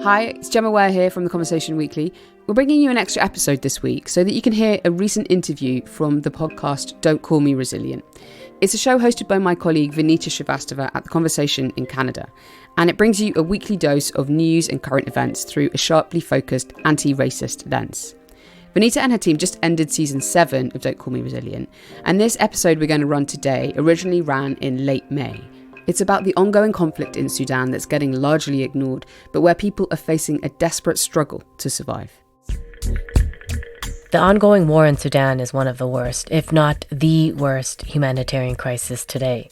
Hi, it's Gemma Ware here from The Conversation Weekly. We're bringing you an extra episode this week so that you can hear a recent interview from the podcast Don't Call Me Resilient. It's a show hosted by my colleague Vinita Srivastava at The Conversation in Canada, and it brings you a weekly dose of news and current events through a sharply focused anti-racist lens. Vinita and her team just ended season 7 of Don't Call Me Resilient, and this episode we're going to run today originally ran in late May. It's about the ongoing conflict in Sudan that's getting largely ignored, but where people are facing a desperate struggle to survive. The ongoing war in Sudan is one of the worst, if not the worst, humanitarian crisis today.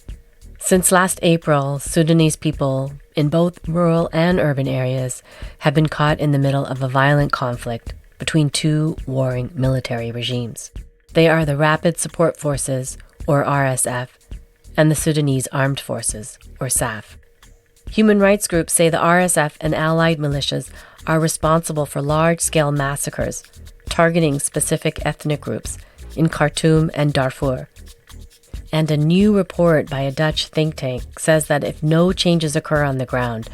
Since last April, Sudanese people in both rural and urban areas have been caught in the middle of a violent conflict between two warring military regimes. They are the Rapid Support Forces, or RSF, and the Sudanese Armed Forces, or SAF. Human rights groups say the RSF and allied militias are responsible for large-scale massacres targeting specific ethnic groups in Khartoum and Darfur. And a new report by a Dutch think tank says that if no changes occur on the ground,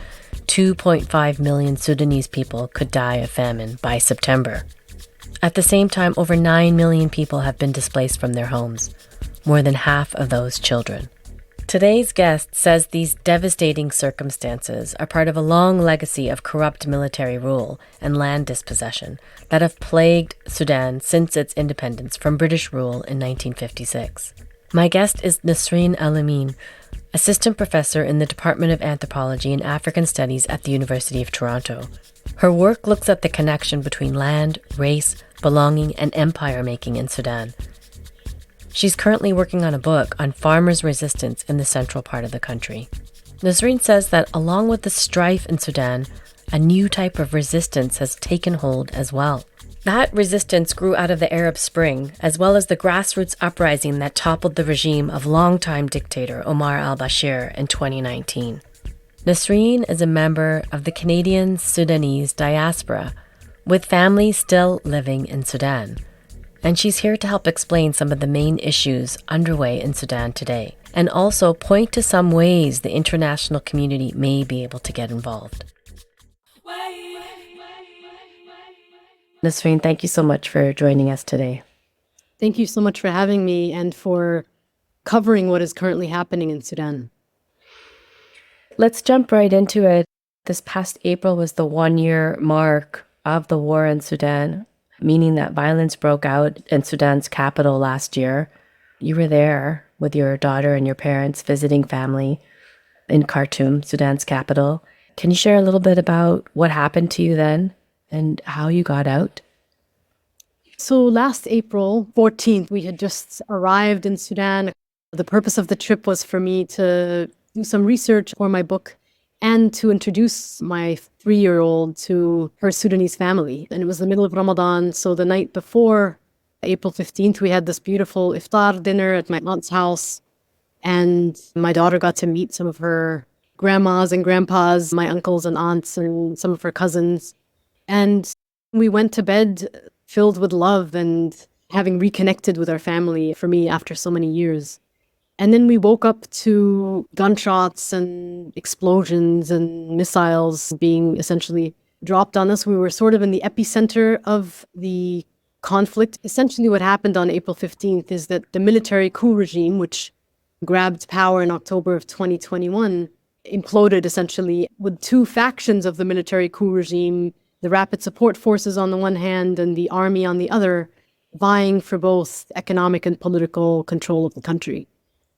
2.5 million Sudanese people could die of famine by September. At the same time, over 9 million people have been displaced from their homes, more than half of those children. Today's guest says these devastating circumstances are part of a long legacy of corrupt military rule and land dispossession that have plagued Sudan since its independence from British rule in 1956. My guest is Nisrin Elamin, assistant professor in the Department of Anthropology and African Studies at the University of Toronto. Her work looks at the connection between land, race, belonging, and empire-making in Sudan. She's currently working on a book on farmers' resistance in the central part of the country. Nisrin says that along with the strife in Sudan, a new type of resistance has taken hold as well. That resistance grew out of the Arab Spring, as well as the grassroots uprising that toppled the regime of longtime dictator Omar al-Bashir in 2019. Nisrin is a member of the Canadian Sudanese diaspora, with families still living in Sudan. And she's here to help explain some of the main issues underway in Sudan today, and also point to some ways the international community may be able to get involved. Nisrin, thank you so much for joining us today. Thank you so much for having me and for covering what is currently happening in Sudan. Let's jump right into it. This past April was the 1-year mark of the war in Sudan, meaning that violence broke out in Sudan's capital last year. You were there with your daughter and your parents visiting family in Khartoum, Sudan's capital. Can you share a little bit about what happened to you then and how you got out? So last April 14th, we had just arrived in Sudan. The purpose of the trip was for me to do some research for my book and to introduce my 3-year-old to her Sudanese family. And it was the middle of Ramadan, so the night before April 15th, we had this beautiful iftar dinner at my aunt's house. And my daughter got to meet some of her grandmas and grandpas, my uncles and aunts, and some of her cousins. And we went to bed filled with love and having reconnected with our family for me after so many years. And then we woke up to gunshots and explosions and missiles being essentially dropped on us. We were sort of in the epicenter of the conflict. Essentially what happened on April 15th is that the military coup regime, which grabbed power in October of 2021, imploded essentially with two factions of the military coup regime, the Rapid Support Forces on the one hand and the army on the other, vying for both economic and political control of the country.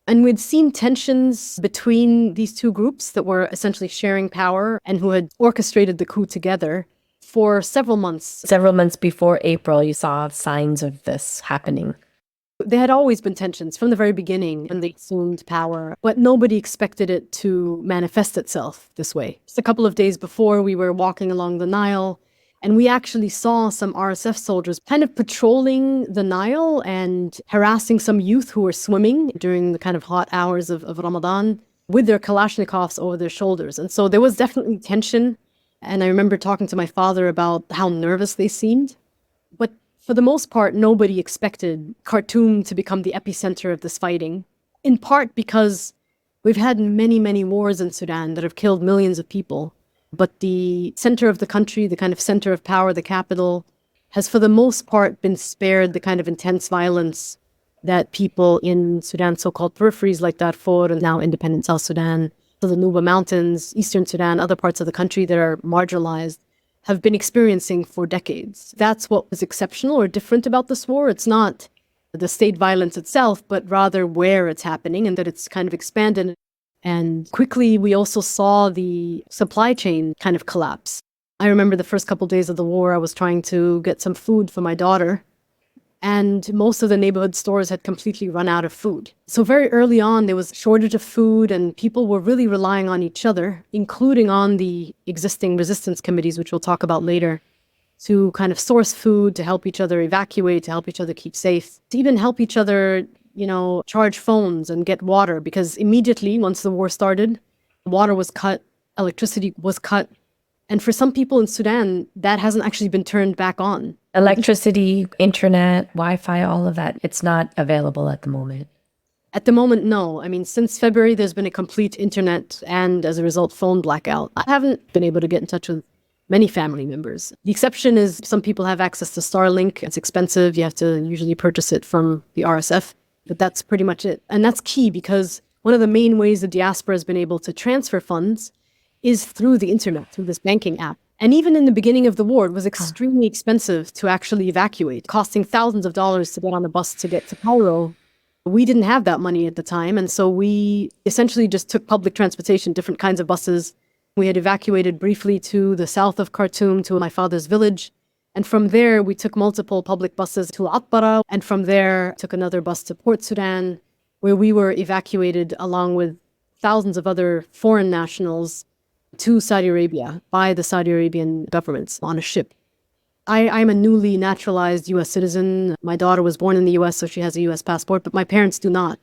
And we'd seen tensions between these two groups that were essentially sharing power and who had orchestrated the coup together for several months. Several months before April, you saw signs of this happening. There had always been tensions from the very beginning when they assumed power, but nobody expected it to manifest itself this way. Just a couple of days before, we were walking along the Nile, and we actually saw some RSF soldiers kind of patrolling the Nile and harassing some youth who were swimming during the kind of hot hours of Ramadan with their Kalashnikovs over their shoulders. And so there was definitely tension. And I remember talking to my father about how nervous they seemed. But for the most part, nobody expected Khartoum to become the epicenter of this fighting, in part because we've had many, many wars in Sudan that have killed millions of people. But the center of the country, the kind of center of power, the capital, has for the most part been spared the kind of intense violence that people in Sudan's so-called peripheries like Darfur and now independent South Sudan, so the Nuba Mountains, Eastern Sudan, other parts of the country that are marginalized, have been experiencing for decades. That's what was exceptional or different about this war. It's not the state violence itself, but rather where it's happening and that it's kind of expanded. And quickly, we also saw the supply chain kind of collapse. I remember the first couple of days of the war, I was trying to get some food for my daughter, and most of the neighborhood stores had completely run out of food. So very early on, there was a shortage of food, and people were really relying on each other, including on the existing resistance committees, which we'll talk about later, to kind of source food, to help each other evacuate, to help each other keep safe, to even help each other, charge phones and get water, because immediately, once the war started, water was cut, electricity was cut. And for some people in Sudan, that hasn't actually been turned back on. Electricity, internet, Wi-Fi, all of that, it's not available at the moment. At the moment, no. I mean, since February, there's been a complete internet and, as a result, phone blackout. I haven't been able to get in touch with many family members. The exception is some people have access to Starlink. It's expensive. You have to usually purchase it from the RSF. But that's pretty much it. And that's key because one of the main ways the diaspora has been able to transfer funds is through the internet, through this banking app. And even in the beginning of the war, it was extremely expensive to actually evacuate, costing thousands of dollars to get on a bus to get to Cairo. We didn't have that money at the time. And so we essentially just took public transportation, different kinds of buses. We had evacuated briefly to the south of Khartoum, to my father's village. And from there, we took multiple public buses to Atbara. And from there, took another bus to Port Sudan, where we were evacuated along with thousands of other foreign nationals to Saudi Arabia by the Saudi Arabian government on a ship. I'm a newly naturalized U.S. citizen. My daughter was born in the U.S., so she has a U.S. passport, but my parents do not.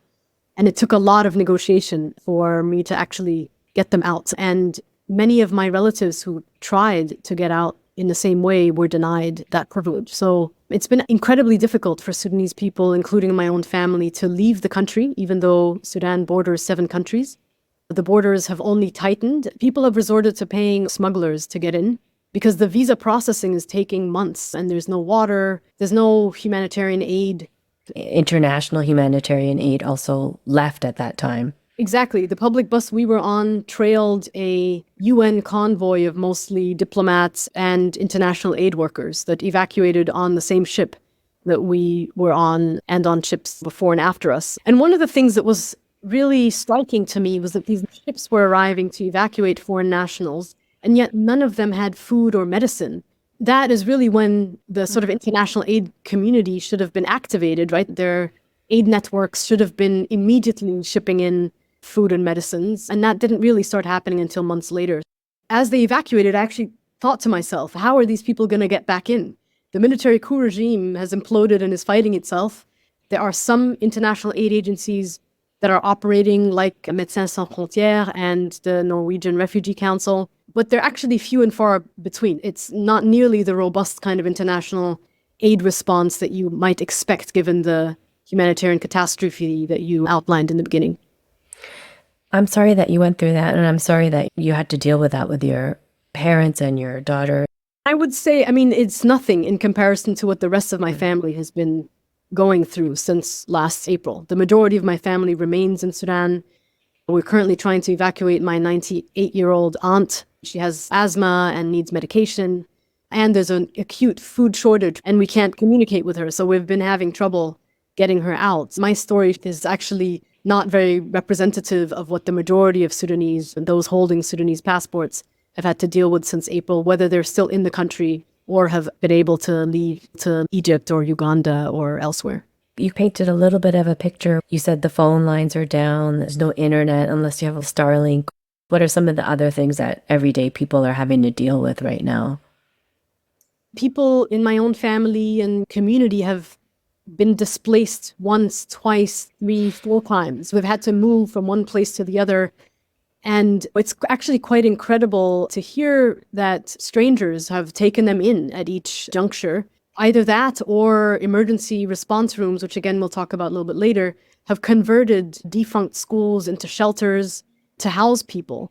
And it took a lot of negotiation for me to actually get them out. And many of my relatives who tried to get out in the same way were denied that privilege. So it's been incredibly difficult for Sudanese people, including my own family, to leave the country, even though Sudan borders 7 countries. The borders have only tightened. People have resorted to paying smugglers to get in because the visa processing is taking months and there's no water, there's no humanitarian aid. International humanitarian aid also left at that time. Exactly. The public bus we were on trailed a UN convoy of mostly diplomats and international aid workers that evacuated on the same ship that we were on and on ships before and after us. And one of the things that was really striking to me was that these ships were arriving to evacuate foreign nationals, and yet none of them had food or medicine. That is really when the sort of international aid community should have been activated, right? Their aid networks should have been immediately shipping in food and medicines, and that didn't really start happening until months later. As they evacuated, I actually thought to myself, how are these people going to get back in? The military coup regime has imploded and is fighting itself. There are some international aid agencies that are operating like Médecins Sans Frontières and the Norwegian Refugee Council, but they're actually few and far between. It's not nearly the robust kind of international aid response that you might expect given the humanitarian catastrophe that you outlined in the beginning. I'm sorry that you went through that, and I'm sorry that you had to deal with that with your parents and your daughter. I would say, it's nothing in comparison to what the rest of my family has been going through since last April. The majority of my family remains in Sudan. We're currently trying to evacuate my 98-year-old aunt. She has asthma and needs medication. And there's an acute food shortage, and we can't communicate with her. So we've been having trouble getting her out. My story is actually not very representative of what the majority of Sudanese, those holding Sudanese passports, have had to deal with since April, whether they're still in the country or have been able to leave to Egypt or Uganda or elsewhere. You painted a little bit of a picture. You said the phone lines are down, there's no internet unless you have a Starlink. What are some of the other things that everyday people are having to deal with right now? People in my own family and community have been displaced once, twice, 3, 4 times. We've had to move from one place to the other. And it's actually quite incredible to hear that strangers have taken them in at each juncture. Either that or emergency response rooms, which again we'll talk about a little bit later, have converted defunct schools into shelters to house people.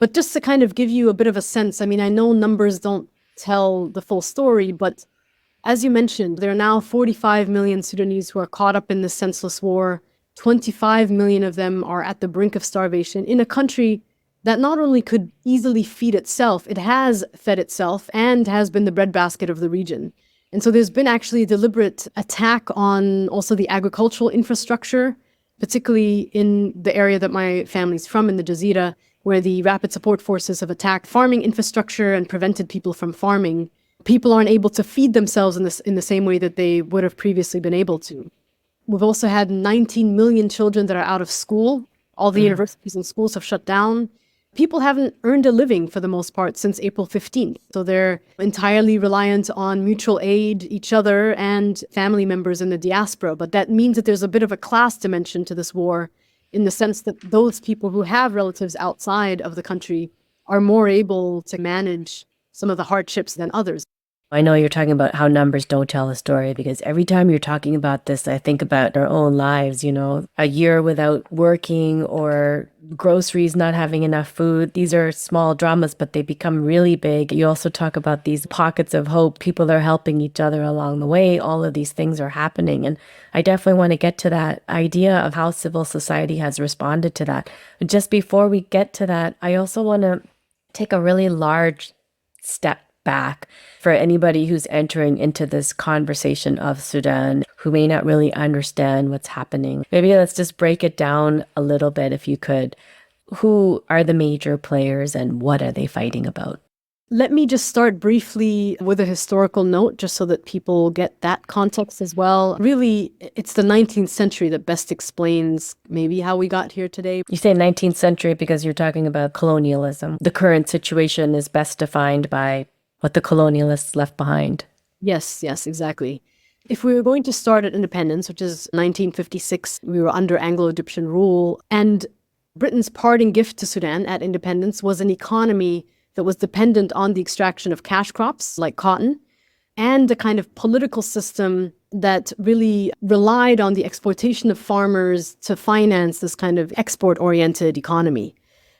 But just to kind of give you a bit of a sense, I mean, I know numbers don't tell the full story, but as you mentioned, there are now 45 million Sudanese who are caught up in this senseless war. 25 million of them are at the brink of starvation in a country that not only could easily feed itself, it has fed itself and has been the breadbasket of the region. And so there's been actually a deliberate attack on also the agricultural infrastructure, particularly in the area that my family's from, in the Jazeera, where the rapid support forces have attacked farming infrastructure and prevented people from farming. People aren't able to feed themselves in the same way that they would have previously been able to. We've also had 19 million children that are out of school. All the universities and schools have shut down. People haven't earned a living for the most part since April 15th. So they're entirely reliant on mutual aid, each other, and family members in the diaspora. But that means that there's a bit of a class dimension to this war, in the sense that those people who have relatives outside of the country are more able to manage some of the hardships than others. I know you're talking about how numbers don't tell a story, because every time you're talking about this, I think about our own lives, a year without working or groceries, not having enough food. These are small dramas, but they become really big. You also talk about these pockets of hope. People are helping each other along the way. All of these things are happening. And I definitely want to get to that idea of how civil society has responded to that. But just before we get to that, I also want to take a really large step back for anybody who's entering into this conversation of Sudan who may not really understand what's happening. Maybe let's just break it down a little bit, if you could. Who are the major players and what are they fighting about? Let me just start briefly with a historical note, just so that people get that context as well. Really, it's the 19th century that best explains maybe how we got here today. You say 19th century because you're talking about colonialism. The current situation is best defined by what the colonialists left behind. Yes, exactly. If we were going to start at independence, which is 1956, we were under Anglo-Egyptian rule, and Britain's parting gift to Sudan at independence was an economy that was dependent on the extraction of cash crops like cotton, and a kind of political system that really relied on the exploitation of farmers to finance this kind of export-oriented economy.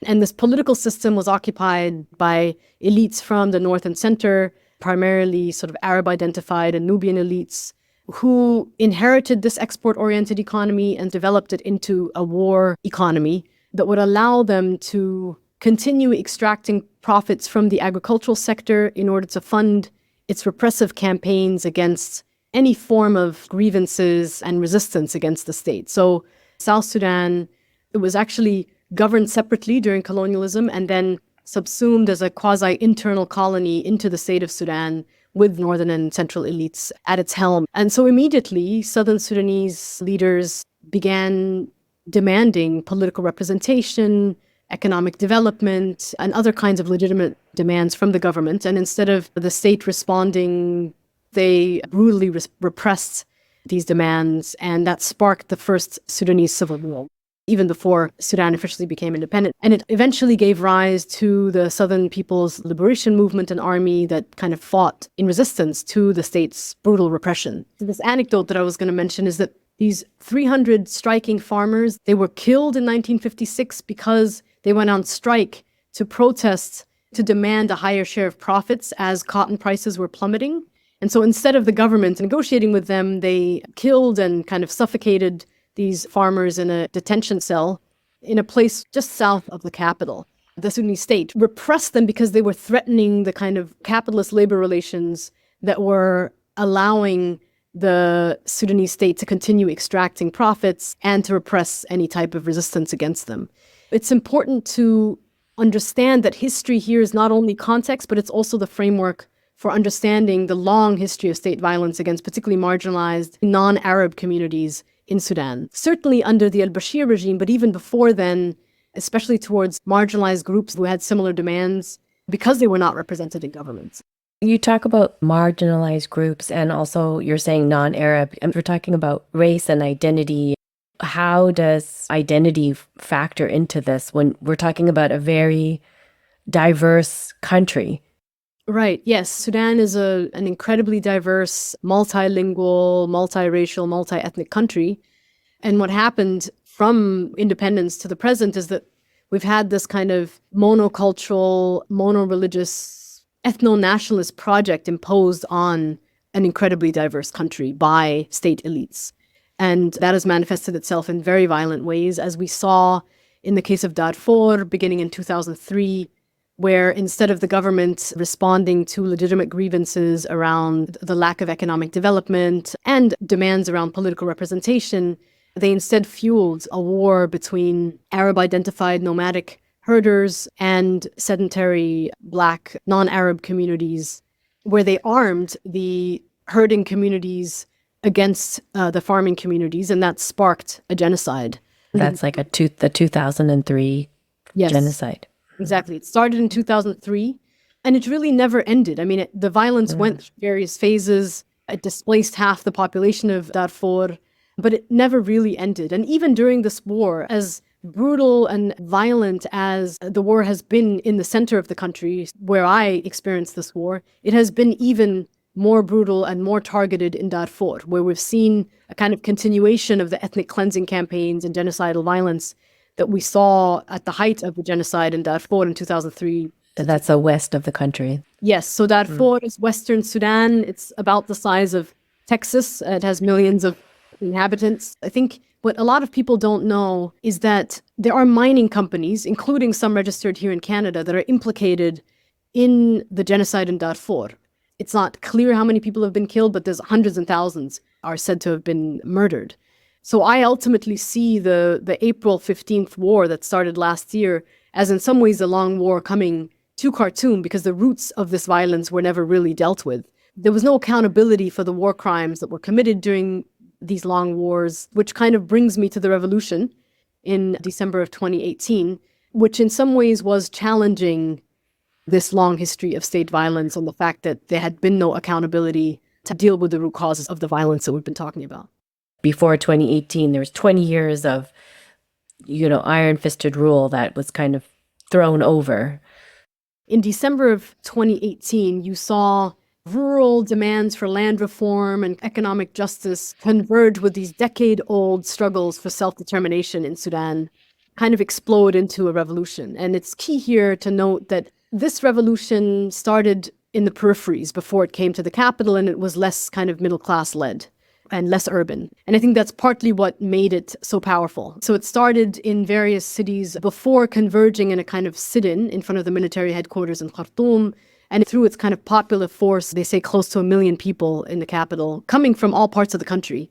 And this political system was occupied by elites from the north and center, primarily sort of Arab-identified and Nubian elites, who inherited this export-oriented economy and developed it into a war economy that would allow them to continue extracting profits from the agricultural sector in order to fund its repressive campaigns against any form of grievances and resistance against the state. So South Sudan, it was actually governed separately during colonialism and then subsumed as a quasi-internal colony into the state of Sudan with northern and central elites at its helm. And so immediately, southern Sudanese leaders began demanding political representation, economic development, and other kinds of legitimate demands from the government. And instead of the state responding, they brutally repressed these demands, and that sparked the first Sudanese civil war, even before Sudan officially became independent. And it eventually gave rise to the Southern People's Liberation Movement, an army that kind of fought in resistance to the state's brutal repression. This anecdote that I was going to mention is that these 300 striking farmers, they were killed in 1956 because they went on strike to protest, to demand a higher share of profits as cotton prices were plummeting. And so instead of the government negotiating with them, they killed and kind of suffocated these farmers in a detention cell in a place just south of the capital. The Sudanese state repressed them because they were threatening the kind of capitalist labor relations that were allowing the Sudanese state to continue extracting profits and to repress any type of resistance against them. It's important to understand that history here is not only context, but it's also the framework for understanding the long history of state violence against particularly marginalized non-Arab communities in Sudan. Certainly under the al-Bashir regime, but even before then, especially towards marginalized groups who had similar demands because they were not represented in governments. You talk about marginalized groups and also you're saying non-Arab, and we're talking about race and identity. How does identity factor into this when we're talking about a very diverse country? Right. Yes. Sudan is an incredibly diverse, multilingual, multiracial, multi-ethnic country. And what happened from independence to the present is that we've had this kind of monocultural, mono-religious, ethno-nationalist project imposed on an incredibly diverse country by state elites. And that has manifested itself in very violent ways, as we saw in the case of Darfur beginning in 2003, where instead of the government responding to legitimate grievances around the lack of economic development and demands around political representation, they instead fueled a war between Arab-identified nomadic herders and sedentary Black non-Arab communities, where they armed the herding communities against the farming communities, and that sparked a genocide. That's like the 2003 genocide. Exactly. It started in 2003, and it really never ended. I mean, the violence went through various phases. It displaced half the population of Darfur, but it never really ended. And even during this war, as brutal and violent as the war has been in the center of the country, where I experienced this war, it has been even more brutal and more targeted in Darfur, where we've seen a kind of continuation of the ethnic cleansing campaigns and genocidal violence that we saw at the height of the genocide in Darfur in 2003. That's the west of the country. Yes, so Darfur is Western Sudan. It's about the size of Texas. It has millions of inhabitants. I think what a lot of people don't know is that there are mining companies, including some registered here in Canada, that are implicated in the genocide in Darfur. It's not clear how many people have been killed, but there's hundreds and thousands are said to have been murdered. So I ultimately see the April 15th war that started last year as in some ways a long war coming to Khartoum, because the roots of this violence were never really dealt with. There was no accountability for the war crimes that were committed during these long wars, which kind of brings me to the revolution in December of 2018, which in some ways was challenging this long history of state violence and the fact that there had been no accountability to deal with the root causes of the violence that we've been talking about. Before 2018, there was 20 years of, iron-fisted rule that was kind of thrown over. In December of 2018, you saw rural demands for land reform and economic justice converge with these decade-old struggles for self-determination in Sudan kind of explode into a revolution. And it's key here to note that this revolution started in the peripheries before it came to the capital, and it was less kind of middle-class led and less urban. And I think that's partly what made it so powerful. So it started in various cities before converging in a kind of sit-in in front of the military headquarters in Khartoum. And through its kind of popular force, they say close to 1 million people in the capital, coming from all parts of the country,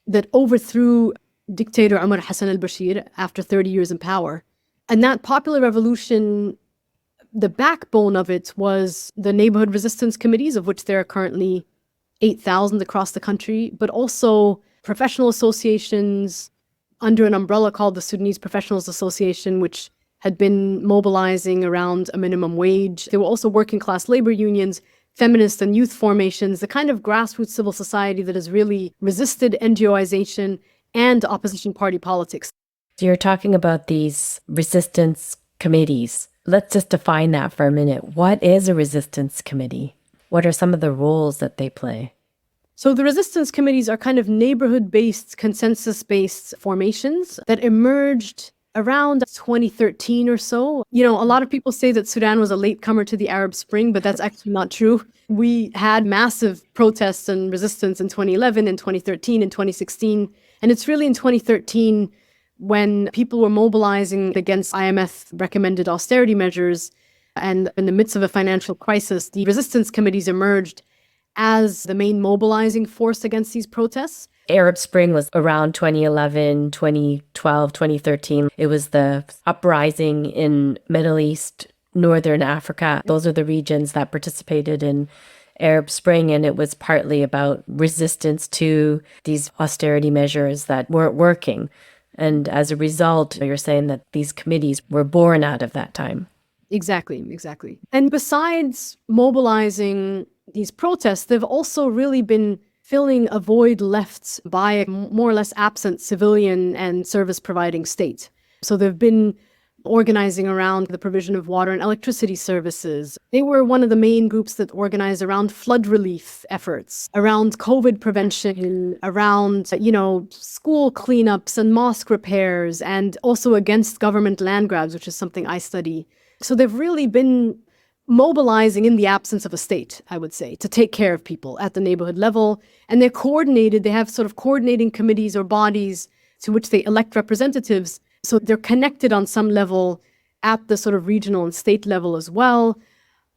that overthrew dictator Omar Hassan al-Bashir after 30 years in power. And that popular revolution, the backbone of it was the neighborhood resistance committees, of which there are currently 8,000 across the country, but also professional associations under an umbrella called the Sudanese Professionals Association, which had been mobilizing around a minimum wage. There were also working class labor unions, feminist and youth formations, the kind of grassroots civil society that has really resisted NGOization and opposition party politics. So you're talking about these resistance committees. Let's just define that for a minute. What is a resistance committee? What are some of the roles that they play? So the resistance committees are kind of neighborhood-based, consensus-based formations that emerged around 2013 or so. A lot of people say that Sudan was a latecomer to the Arab Spring, but that's actually not true. We had massive protests and resistance in 2011, in 2013, in 2016. And it's really in 2013 when people were mobilizing against IMF-recommended austerity measures. And in the midst of a financial crisis, the resistance committees emerged as the main mobilizing force against these protests. Arab Spring was around 2011, 2012, 2013. It was the uprising in Middle East, Northern Africa. Those are the regions that participated in Arab Spring, and it was partly about resistance to these austerity measures that weren't working. And as a result, you're saying that these committees were born out of that time. Exactly. And besides mobilizing these protests, they've also really been filling a void left by a more or less absent civilian and service-providing state. So there have been organizing around the provision of water and electricity services. They were one of the main groups that organized around flood relief efforts, around COVID prevention, around, school cleanups and mosque repairs, and also against government land grabs, which is something I study. So they've really been mobilizing in the absence of a state, I would say, to take care of people at the neighborhood level. And they're coordinated. They have sort of coordinating committees or bodies to which they elect representatives. So they're connected on some level at the sort of regional and state level as well.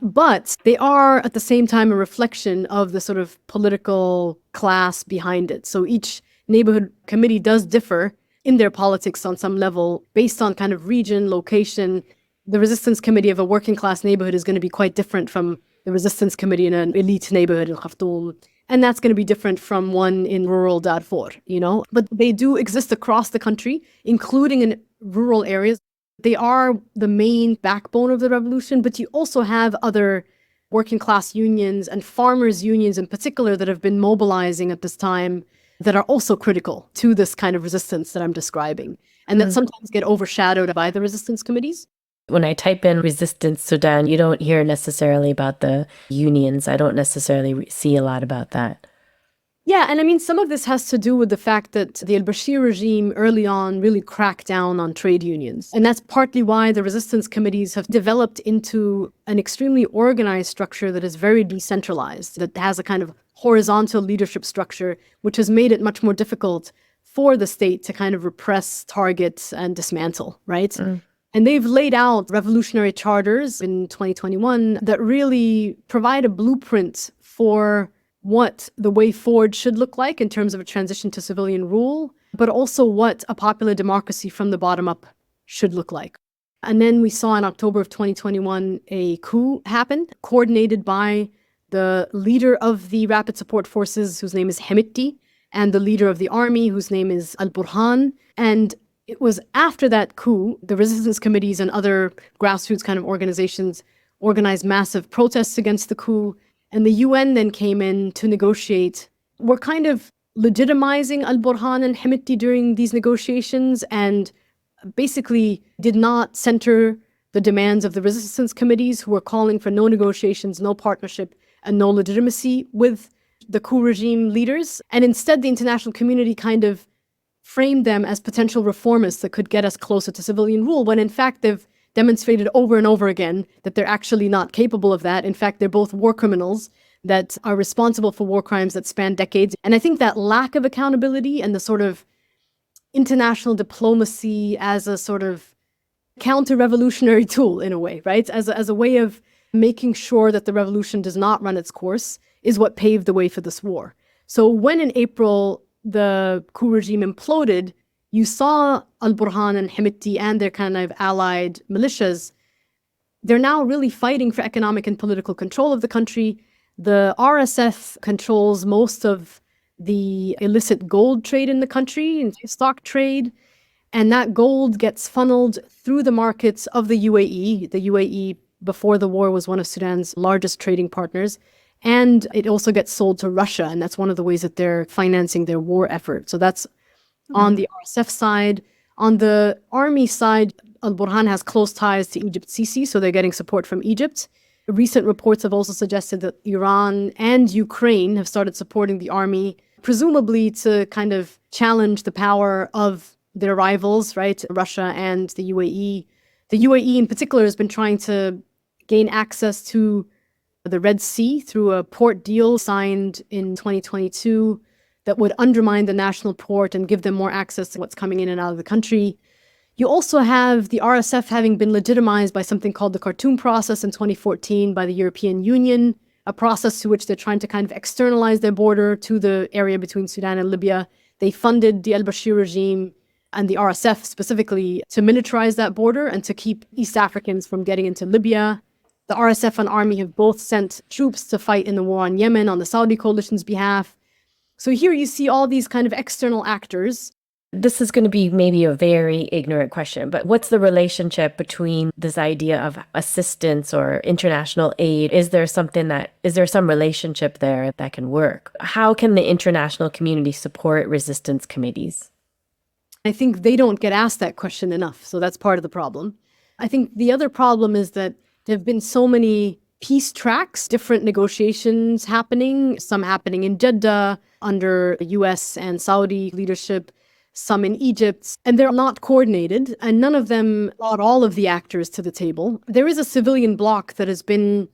But they are at the same time a reflection of the sort of political class behind it. So each neighborhood committee does differ in their politics on some level based on kind of region, location. The resistance committee of a working class neighborhood is going to be quite different from the resistance committee in an elite neighborhood in Khartoum. And that's going to be different from one in rural Darfur, But they do exist across the country, including in rural areas. They are the main backbone of the revolution, but you also have other working class unions and farmers' unions in particular that have been mobilizing at this time that are also critical to this kind of resistance that I'm describing, and that sometimes get overshadowed by the resistance committees. When I type in resistance Sudan, you don't hear necessarily about the unions. I don't necessarily see a lot about that. Yeah, and I mean, some of this has to do with the fact that the al-Bashir regime early on really cracked down on trade unions. And that's partly why the resistance committees have developed into an extremely organized structure that is very decentralized, that has a kind of horizontal leadership structure, which has made it much more difficult for the state to kind of repress, target, and dismantle, right? And they've laid out revolutionary charters in 2021 that really provide a blueprint for what the way forward should look like in terms of a transition to civilian rule, but also what a popular democracy from the bottom up should look like. And then we saw in October of 2021 a coup happen, coordinated by the leader of the Rapid Support Forces, whose name is Hemeti, and the leader of the army, whose name is Al-Burhan. And it was after that coup, the resistance committees and other grassroots kind of organizations organized massive protests against the coup. And the UN then came in to negotiate. We're kind of legitimizing Al-Burhan and Hemeti during these negotiations, and basically did not center the demands of the resistance committees, who were calling for no negotiations, no partnership, and no legitimacy with the coup regime leaders. And instead, the international community kind of framed them as potential reformists that could get us closer to civilian rule, when in fact they've demonstrated over and over again that they're actually not capable of that. In fact, they're both war criminals that are responsible for war crimes that span decades. And I think that lack of accountability and the sort of international diplomacy as a sort of counter-revolutionary tool in a way, right? As a way of making sure that the revolution does not run its course is what paved the way for this war. So when in April the coup regime imploded, you saw Al-Burhan and Hemeti and their kind of allied militias. They're now really fighting for economic and political control of the country. The RSF controls most of the illicit gold trade in the country, stock trade, and that gold gets funneled through the markets of the UAE. The UAE, before the war, was one of Sudan's largest trading partners. And it also gets sold to Russia, and that's one of the ways that they're financing their war effort. So that's on the RSF side. On the army side, Al-Burhan has close ties to Egypt Sisi, so they're getting support from Egypt. Recent reports have also suggested that Iran and Ukraine have started supporting the army, presumably to kind of challenge the power of their rivals, right? Russia and the UAE. The UAE in particular has been trying to gain access to the Red Sea through a port deal signed in 2022 that would undermine the national port and give them more access to what's coming in and out of the country. You also have the RSF having been legitimized by something called the Khartoum process in 2014 by the European Union, a process to which they're trying to kind of externalize their border to the area between Sudan and Libya. They funded the al-Bashir regime and the RSF specifically to militarize that border and to keep East Africans from getting into Libya. The RSF and army have both sent troops to fight in the war on Yemen on the Saudi coalition's behalf. So here you see all these kind of external actors. This is going to be maybe a very ignorant question, but what's the relationship between this idea of assistance or international aid? Is there some relationship there that can work? How can the international community support resistance committees? I think they don't get asked that question enough. So that's part of the problem. I think the other problem is that there have been so many peace tracks, different negotiations happening, some happening in Jeddah under US and Saudi leadership, some in Egypt, and they're not coordinated, and none of them brought all of the actors to the table. There is a civilian bloc that has been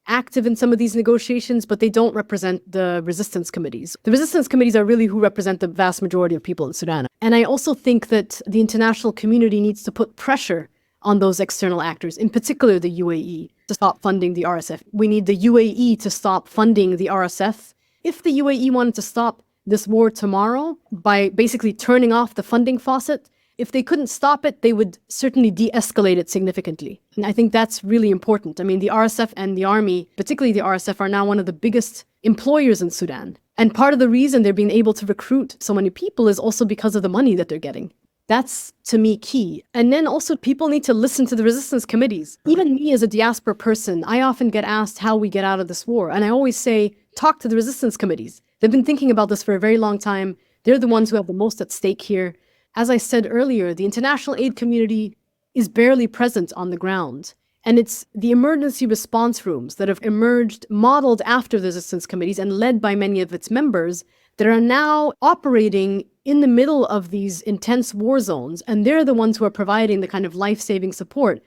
active in some of these negotiations, but they don't represent the resistance committees. The resistance committees are really who represent the vast majority of people in Sudan. And I also think that the international community needs to put pressure on those external actors, in particular the UAE, to stop funding the RSF. We need the UAE to stop funding the RSF. If the UAE wanted to stop this war tomorrow by basically turning off the funding faucet, if they couldn't stop it, they would certainly de-escalate it significantly. And I think that's really important. I mean, the RSF and the army, particularly the RSF, are now one of the biggest employers in Sudan. And part of the reason they're being able to recruit so many people is also because of the money that they're getting. That's, to me, key. And then also people need to listen to the resistance committees. Even me as a diaspora person, I often get asked how we get out of this war. And I always say, talk to the resistance committees. They've been thinking about this for a very long time. They're the ones who have the most at stake here. As I said earlier, the international aid community is barely present on the ground. And it's the emergency response rooms that have emerged, modeled after the resistance committees and led by many of its members, that are now operating in the middle of these intense war zones. And they're the ones who are providing the kind of life-saving support.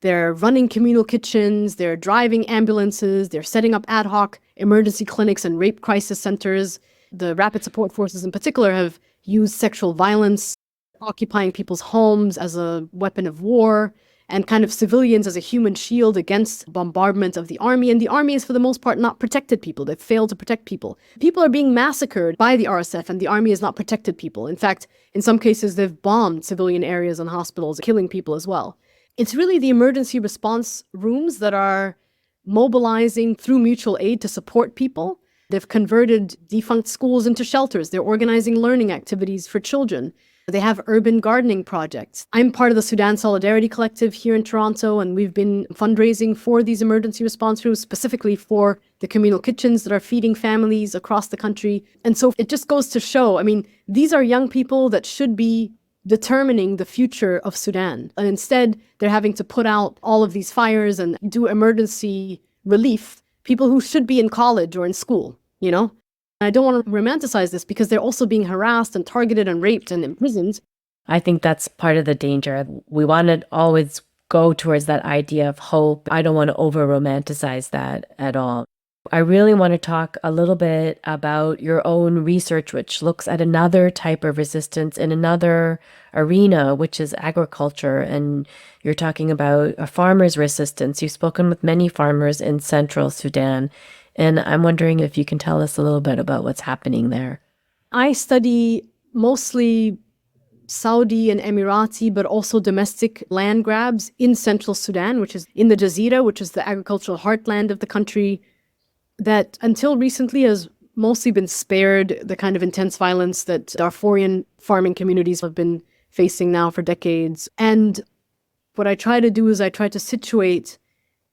They're running communal kitchens, they're driving ambulances, they're setting up ad hoc emergency clinics and rape crisis centers. The rapid support forces in particular have used sexual violence, occupying people's homes as a weapon of war, and kind of civilians as a human shield against bombardment of the army. And the army is, for the most part, not protected people. They've failed to protect people. People are being massacred by the RSF, and the army has not protected people. In fact, in some cases, they've bombed civilian areas and hospitals, killing people as well. It's really the emergency response rooms that are mobilizing through mutual aid to support people. They've converted defunct schools into shelters. They're organizing learning activities for children. They have urban gardening projects. I'm part of the Sudan Solidarity Collective here in Toronto, and we've been fundraising for these emergency response rooms, specifically for the communal kitchens that are feeding families across the country. And so it just goes to show, I mean, these are young people that should be determining the future of Sudan. And instead, they're having to put out all of these fires and do emergency relief, people who should be in college or in school, you know? I don't want to romanticize this because they're also being harassed and targeted and raped and imprisoned. I think that's part of the danger. We want to always go towards that idea of hope. I don't want to over-romanticize that at all. I really want to talk a little bit about your own research, which looks at another type of resistance in another arena, which is agriculture. And you're talking about a farmer's resistance. You've spoken with many farmers in central Sudan. And I'm wondering if you can tell us a little bit about what's happening there. I study mostly Saudi and Emirati, but also domestic land grabs in central Sudan, which is in the Jazeera, which is the agricultural heartland of the country, that until recently has mostly been spared the kind of intense violence that Darfurian farming communities have been facing now for decades. And what I try to do is I try to situate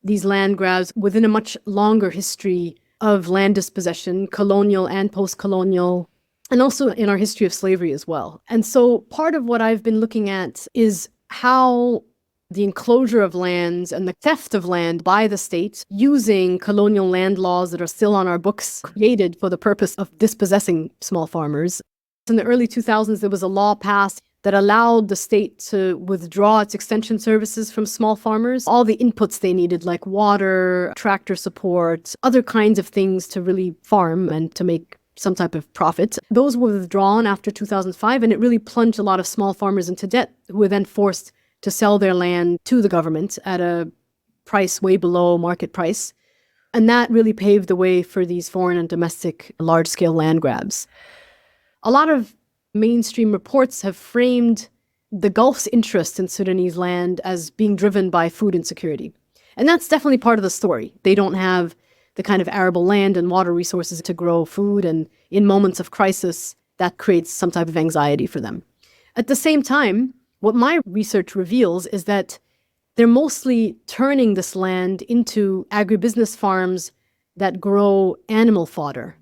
these land grabs within a much longer history of land dispossession, colonial and post-colonial, and also in our history of slavery as well. And so part of what I've been looking at is how the enclosure of lands and the theft of land by the state using colonial land laws that are still on our books created for the purpose of dispossessing small farmers. In the early 2000s, there was a law passed that allowed the state to withdraw its extension services from small farmers, all the inputs they needed, like water, tractor support, other kinds of things to really farm and to make some type of profit. Those were withdrawn after 2005, and it really plunged a lot of small farmers into debt, who were then forced to sell their land to the government at a price way below market price. And that really paved the way for these foreign and domestic large-scale land grabs. A lot of mainstream reports have framed the Gulf's interest in Sudanese land as being driven by food insecurity. And that's definitely part of the story. They don't have the kind of arable land and water resources to grow food, and in moments of crisis, that creates some type of anxiety for them. At the same time, what my research reveals is that they're mostly turning this land into agribusiness farms that grow animal fodder,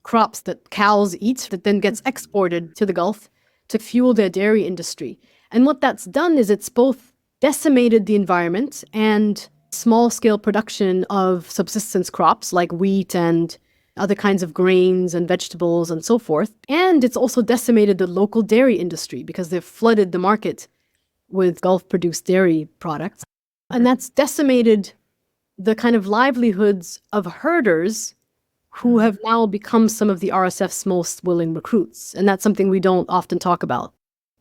crops that cows eat that then gets exported to the Gulf to fuel their dairy industry. And what that's done is it's both decimated the environment and small-scale production of subsistence crops like wheat and other kinds of grains and vegetables and so forth. And it's also decimated the local dairy industry because they've flooded the market with Gulf-produced dairy products. And that's decimated the kind of livelihoods of herders who have now become some of the RSF's most willing recruits. And that's something we don't often talk about.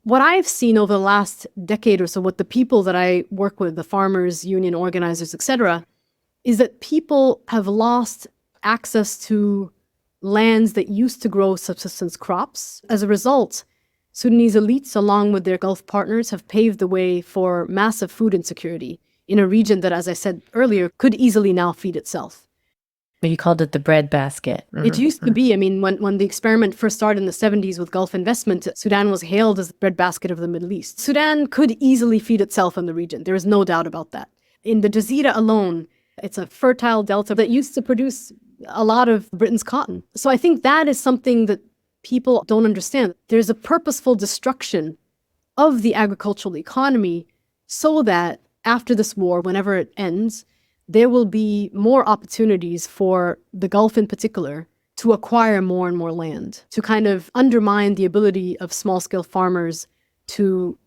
What I've seen over the last decade or so with the people that I work with, the farmers, union organizers, etc., is that people have lost access to lands that used to grow subsistence crops. As a result, Sudanese elites, along with their Gulf partners, have paved the way for massive food insecurity in a region that, as I said earlier, could easily now feed itself. But you called it the breadbasket. It used to be. I mean, when the experiment first started in the 70s with Gulf investment, Sudan was hailed as the breadbasket of the Middle East. Sudan could easily feed itself in the region. There is no doubt about that. In the Jazeera alone, it's a fertile delta that used to produce a lot of Britain's cotton. So I think that is something that people don't understand. There's a purposeful destruction of the agricultural economy so that after this war, whenever it ends, there will be more opportunities for the Gulf in particular to acquire more and more land, to kind of undermine the ability of small-scale farmers to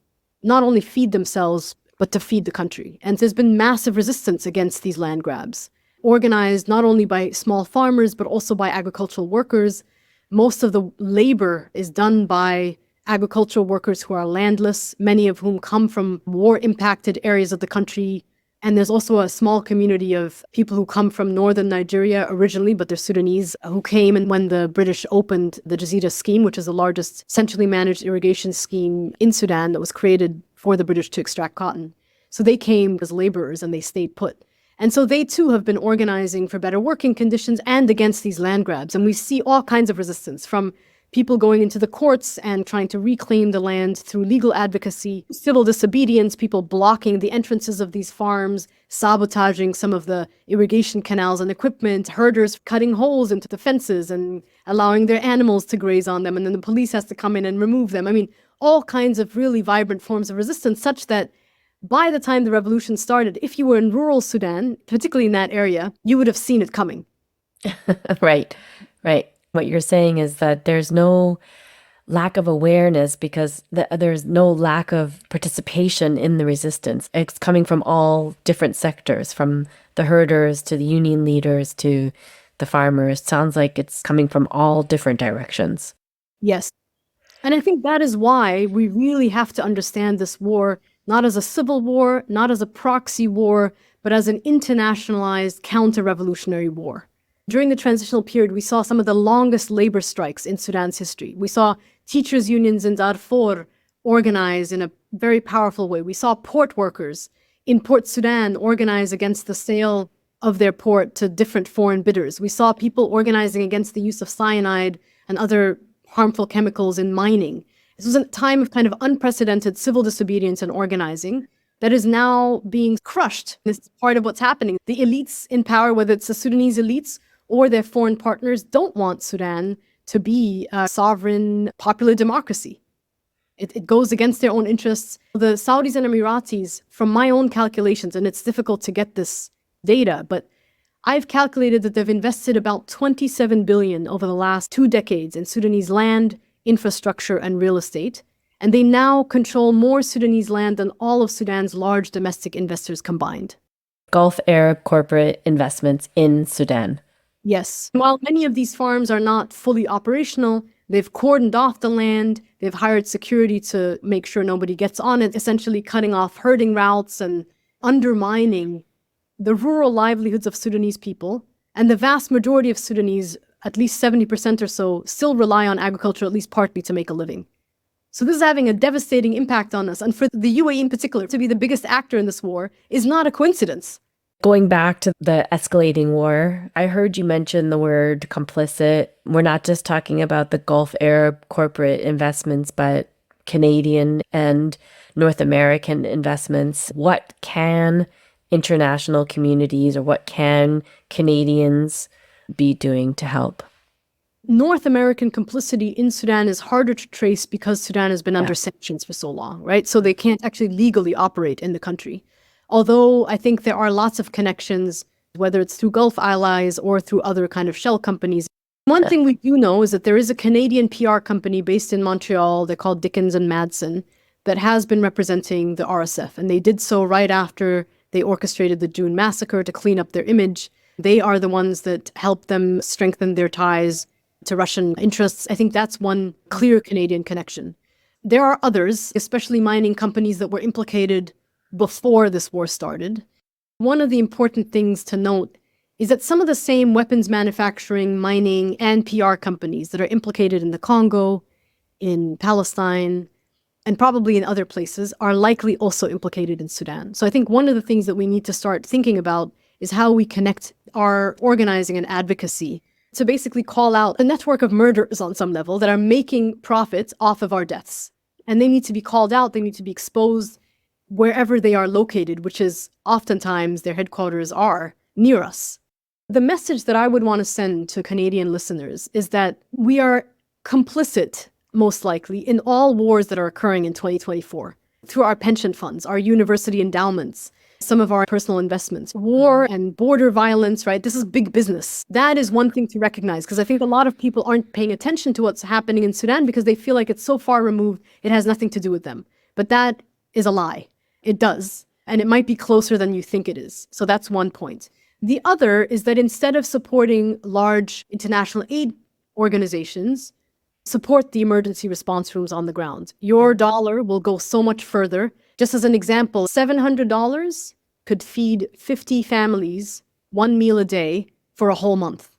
not only feed themselves, but to feed the country. And there's been massive resistance against these land grabs, organized not only by small farmers, but also by agricultural workers. Most of the labor is done by agricultural workers who are landless, many of whom come from war-impacted areas of the country. And there's also a small community of people who come from northern Nigeria originally, but they're Sudanese, who came and when the British opened the Jazeera scheme, which is the largest centrally managed irrigation scheme in Sudan that was created for the British to extract cotton. So they came as laborers and they stayed put. And so they too have been organizing for better working conditions and against these land grabs. And we see all kinds of resistance, from people going into the courts and trying to reclaim the land through legal advocacy, civil disobedience, people blocking the entrances of these farms, sabotaging some of the irrigation canals and equipment, herders cutting holes into the fences and allowing their animals to graze on them, and then the police has to come in and remove them. I mean, all kinds of really vibrant forms of resistance, such that by the time the revolution started, if you were in rural Sudan, particularly in that area, you would have seen it coming. Right. What you're saying is that there's no lack of awareness because there's no lack of participation in the resistance. It's coming from all different sectors, from the herders to the union leaders to the farmers. Sounds like it's coming from all different directions. Yes. And I think that is why we really have to understand this war not as a civil war, not as a proxy war, but as an internationalized counter-revolutionary war. During the transitional period, we saw some of the longest labor strikes in Sudan's history. We saw teachers' unions in Darfur organize in a very powerful way. We saw port workers in Port Sudan organize against the sale of their port to different foreign bidders. We saw people organizing against the use of cyanide and other harmful chemicals in mining. This was a time of kind of unprecedented civil disobedience and organizing that is now being crushed. This is part of what's happening. The elites in power, whether it's the Sudanese elites or their foreign partners, don't want Sudan to be a sovereign, popular democracy. It goes against their own interests. The Saudis and Emiratis, from my own calculations, and it's difficult to get this data, but I've calculated that they've invested about $27 billion over the last 2 decades in Sudanese land, infrastructure, and real estate. And they now control more Sudanese land than all of Sudan's large domestic investors combined. Gulf Arab corporate investments in Sudan. Yes. While many of these farms are not fully operational, they've cordoned off the land, they've hired security to make sure nobody gets on it, essentially cutting off herding routes and undermining the rural livelihoods of Sudanese people. And the vast majority of Sudanese, at least 70% or so, still rely on agriculture, at least partly, to make a living. So this is having a devastating impact on us. And for the UAE in particular to be the biggest actor in this war is not a coincidence. Going back to the escalating war, I heard you mention the word complicit. We're not just talking about the Gulf Arab corporate investments, but Canadian and North American investments. What can international communities or what can Canadians be doing to help? North American complicity in Sudan is harder to trace because Sudan has been under sanctions for so long, right? So they can't actually legally operate in the country. Although I think there are lots of connections, whether it's through Gulf allies or through other kind of shell companies. One thing we do know is that there is a Canadian PR company based in Montreal, they're called Dickens and Madsen, that has been representing the RSF. And they did so right after they orchestrated the June massacre to clean up their image. They are the ones that helped them strengthen their ties to Russian interests. I think that's one clear Canadian connection. There are others, especially mining companies that were implicated before this war started. One of the important things to note is that some of the same weapons manufacturing, mining, and PR companies that are implicated in the Congo, in Palestine, and probably in other places are likely also implicated in Sudan. So I think one of the things that we need to start thinking about is how we connect our organizing and advocacy to basically call out a network of murderers on some level that are making profits off of our deaths. And they need to be called out, they need to be exposed wherever they are located, which is oftentimes their headquarters are near us. The message that I would want to send to Canadian listeners is that we are complicit, most likely, in all wars that are occurring in 2024 through our pension funds, our university endowments, some of our personal investments. War and border violence, right? This is big business. That is one thing to recognize, because I think a lot of people aren't paying attention to what's happening in Sudan because they feel like it's so far removed, it has nothing to do with them. But that is a lie. It does. And it might be closer than you think it is. So that's one point. The other is that instead of supporting large international aid organizations, support the emergency response rooms on the ground. Your dollar will go so much further. Just as an example, $700 could feed 50 families, one meal a day for a whole month.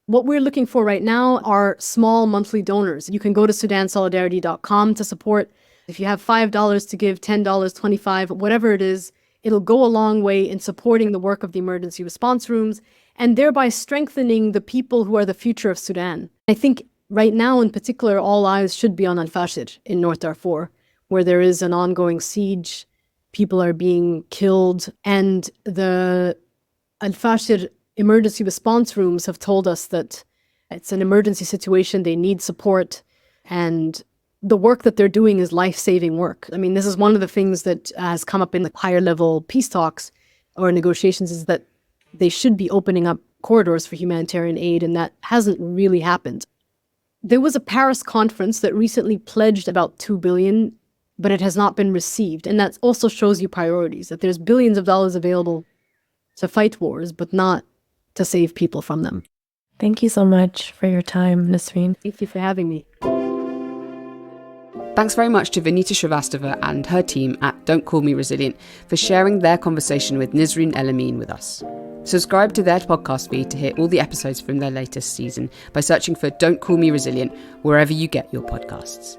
What we're looking for right now are small monthly donors. You can go to sudansolidarity.com to support. If you have $5 to give, $10, $25, whatever it is, it'll go a long way in supporting the work of the emergency response rooms and thereby strengthening the people who are the future of Sudan. I think right now, in particular, all eyes should be on Al-Fashir in North Darfur, where there is an ongoing siege, people are being killed, and the Al-Fashir emergency response rooms have told us that it's an emergency situation, they need support, and the work that they're doing is life-saving work. I mean, this is one of the things that has come up in the higher-level peace talks or negotiations, is that they should be opening up corridors for humanitarian aid, and that hasn't really happened. There was a Paris conference that recently pledged about $2 billion, but it has not been received. And that also shows you priorities, that there's billions of dollars available to fight wars, but not to save people from them. Thank you so much for your time, Nisrin. Thank you for having me. Thanks very much to Vinita Srivastava and her team at Don't Call Me Resilient for sharing their conversation with Nisrin Elamin with us. Subscribe to their podcast feed to hear all the episodes from their latest season by searching for Don't Call Me Resilient wherever you get your podcasts.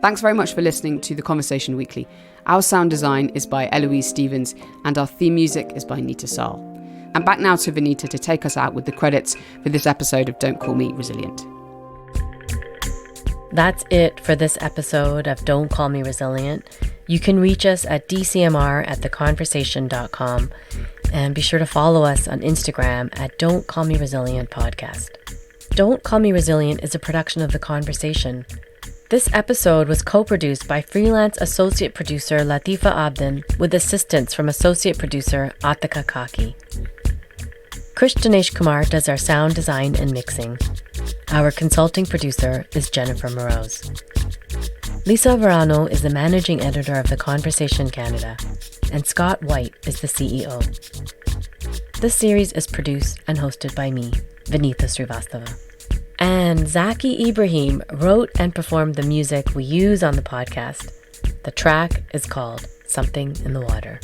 Thanks very much for listening to The Conversation Weekly. Our sound design is by Eloise Stevens and our theme music is by Nita Saal. And back now to Vinita to take us out with the credits for this episode of Don't Call Me Resilient. That's it for this episode of Don't Call Me Resilient. You can reach us at dcmr@theconversation.com and be sure to follow us on Instagram at Don't Call Me Resilient Podcast. Don't Call Me Resilient is a production of The Conversation. This episode was co-produced by freelance associate producer Latifa Abdin with assistance from associate producer Atika Kaki. Krish Dinesh Kumar does our sound design and mixing. Our consulting producer is Jennifer Moroz. Lisa Verano is the managing editor of The Conversation Canada, and Scott White is the CEO. This series is produced and hosted by me, Vinita Srivastava. And Zaki Ibrahim wrote and performed the music we use on the podcast. The track is called Something in the Water.